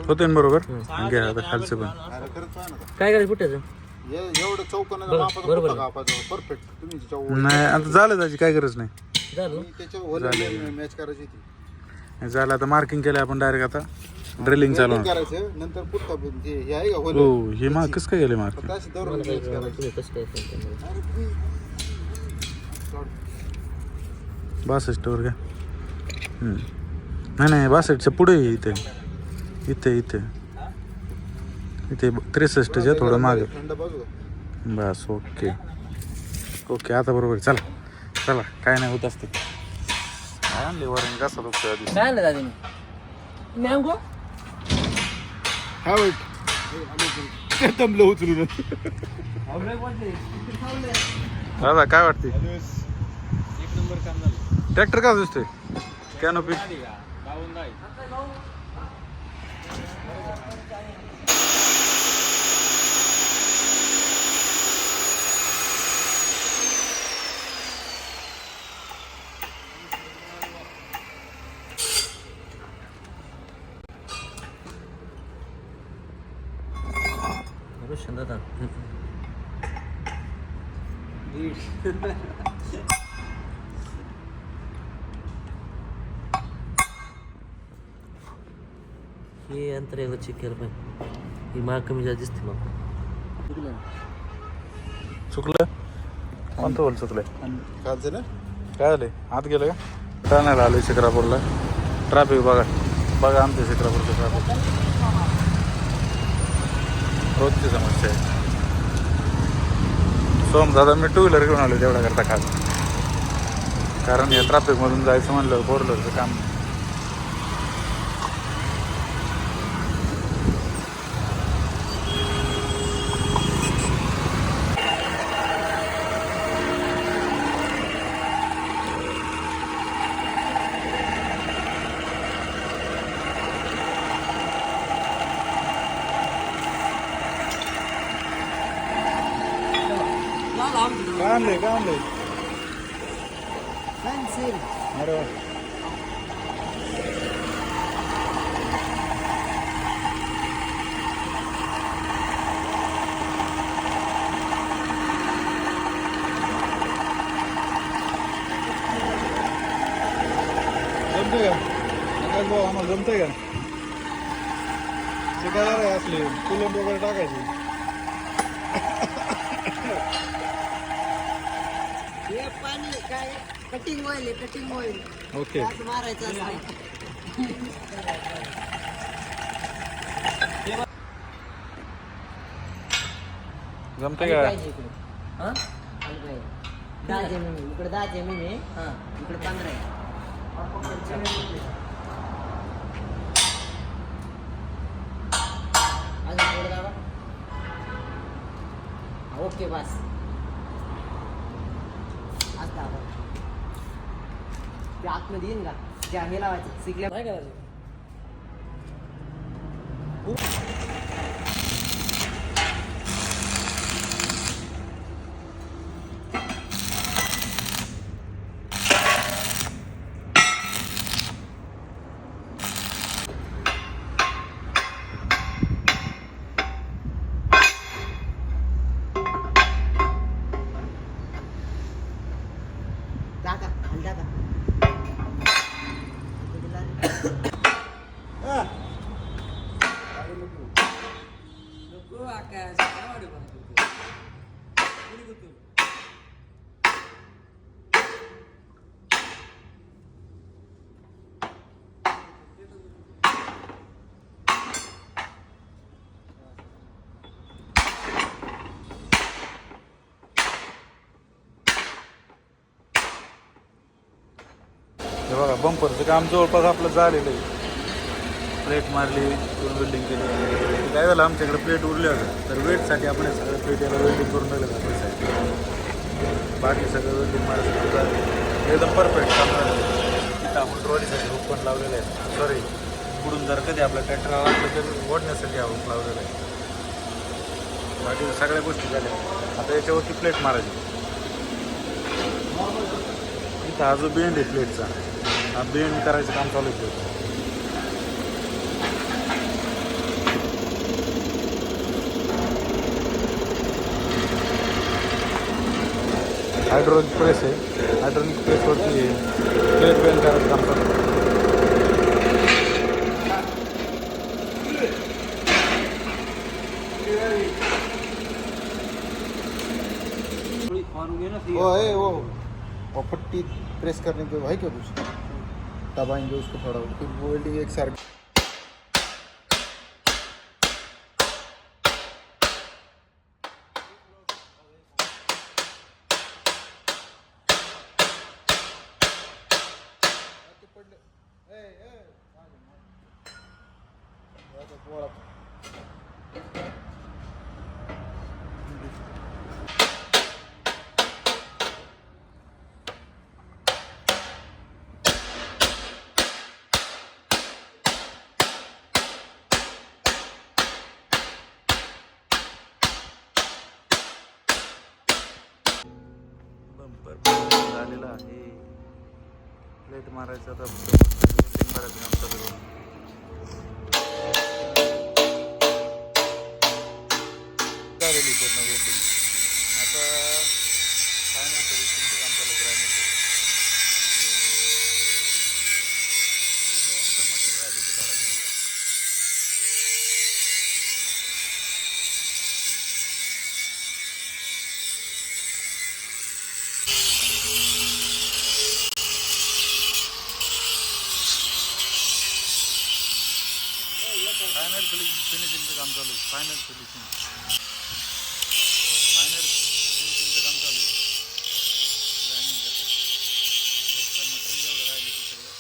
होते ना बरोबर. घ्या आता खालचं पण. काय करायचं पुट्याचं एवढं चौकानं बरोबर. परफेक्ट. तुम्ही नाही आता झालं त्याची काय गरज नाही. झालं त्याच्यावर मॅच करायची ती झालं आता मार्किंग केलं आपण डायरेक्ट आता ड्रिलिंग चालू होणार. करायचं नंतर पुट्टा हे आहे का हो हे मार्क कसं काय गेले मार्क. तशी दररोज match करायची. तुम्ही कसं काय सांगता मला? 62 वर का. नाही 62च्या पुढे इथे इथे इथे इथे 63च्या थोडं मागे. थंड बाजू बस ओके ओके आता बरोबर. चला चला काय नाही होत असते. काय आणले वरण कसा दुखतोय आधी. काय आणलं दादा मँगो हा वाईट दमलं उचलून. दादा काय वाटते. एक नंबर काम झालं. ट्रॅक्टर का दिसतोय कॅनोपी. गावून आहे. रोशन दादा हे अंतर एकदा चेक केलं पाहिजे. ही माग कमी जास्त दिसते मग. चुकलं कोणतं बोल चुकलंय. खालचं ना काय झालंय आत गेलं का. ठाण्याला आलोय शिक्रापूरला. ट्रॅफिक बघा बघा आमच्या शिक्रापूरचं ट्रॅफिक रोजची समस्या आहे. सोम दादा मी 2 व्हीलर घेऊन आलो तेवढा करता खास. कारण या ट्रॅफिकमधून जायचं म्हणलं 4 व्हीलरचं काम. काय आणलंय अरे वा. जमतंय का आकाश भाऊ आम्हाला जमतंय का. शिकायला रे असले कुलंट वगैरे टाकायची. पाणी काय कटिंग ऑइल ओके मारायचं असतं. जमतंय का. हां 10 mm इकडे 10 mm आहे. हां इकडे 15 आहे. अजून थोडं दाबा. ओके बस आज दाबा. ते आतमध्ये येईन का त्या हे लावायचं शिकल्या काय करायचं. दादा खाली दादा. नको आकाश काय वाढू बघ. हे बघा बंपरचं काम जवळपास आपलं झालेलं आहे. प्लेट मारली 2 वेल्डिंग केली. काय झालं आमच्याकडे प्लेट उरल्या होत्या तर वेटसाठी आपण हे सगळं प्लेट याला वेल्डिंग करून राहिलं आपल्या साईड. बाकी सगळं वेल्डिंग मारायचं झालं एकदम परफेक्ट काम झालं. तिथं आपण ट्रॉलीसाठी हुक पण लावलेलं आहे. सॉरी पुढून जर कधी आपल्या ट्रॅक्टरला लागलं तर ओढण्यासाठी हा हुक लावलेला आहे. बाकी सगळ्या गोष्टी झाल्या. आता याच्यावरती प्लेट मारायची. इथं हा जो बेंड आहे प्लेटचा हा बेंड करायचं काम चालू आहे. हायड्रोलिक प्रेस आहे. हायड्रोलिक प्रेसवरती प्लेट बेंड करायचं काम करतो. वो पट्टी प्रेस करने के है क्या कुछ दबाएंगे उसको थोड़ा फिर वो वेल्डिंग एक साथ बंपर झालेला आहे. प्लेट मारायचं आता वेल्डिंग मारायचं काम चालू आहे. झालेली पूर्ण वेल्डिंग. आता फायनल फिनिशिंगचं काम चालू आहे. मटेरियल राहिलं ते काढायचं. फायनल फिनिशिंगचं काम चालू आहे. फायनल फिनिशिंगचं काम चालू आहे. ग्राइंडिंग करतात. एक्स्ट्रा मटेरियल जेवढं राहिलं ते सगळं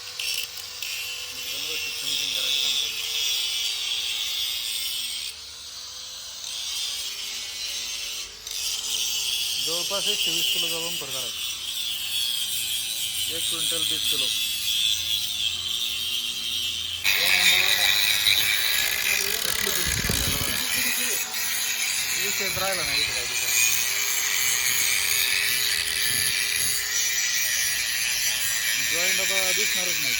एकदम व्यवस्थित फिनिशिंग करायचं काम चालू आहे. जवळपास 120 किलोचा बंपर करायचा. 1 क्विंटल 20 किलो. विषयच राहिला नाही इथे काय तिथं. जॉईंट आता दिसणारच नाही.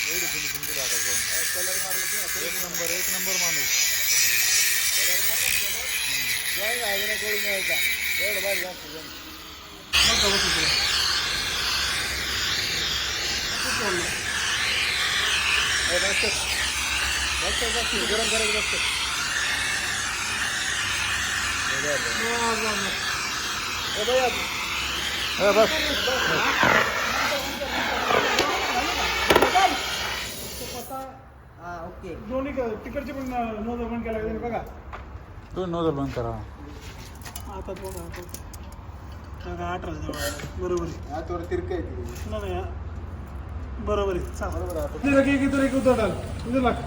एवढी फिनिशिंग दिली आता जाऊन. कलर मारलं एक नंबर माणूस. जॉईन आहे कळून यायचा एवढं बाहेर जास्त गरम करायचं बघतो. बस ओके. दोन्ही तिकडचे पण नोंद बंद केला पाहिजे बघा. दोन नोजल बंद करा. आता बघा 18 जवळ बरोबर आहे. हातावर तिरक आहे ती. नाही बरोबर आहे. बरोबर आहे. इधर रख, एक इधर, एक उधर डाल. इधर रख,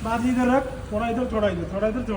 बाद इधर रख, थोड़ा इधर, थोड़ा इधर, थोड़ा इधर, थोड़ा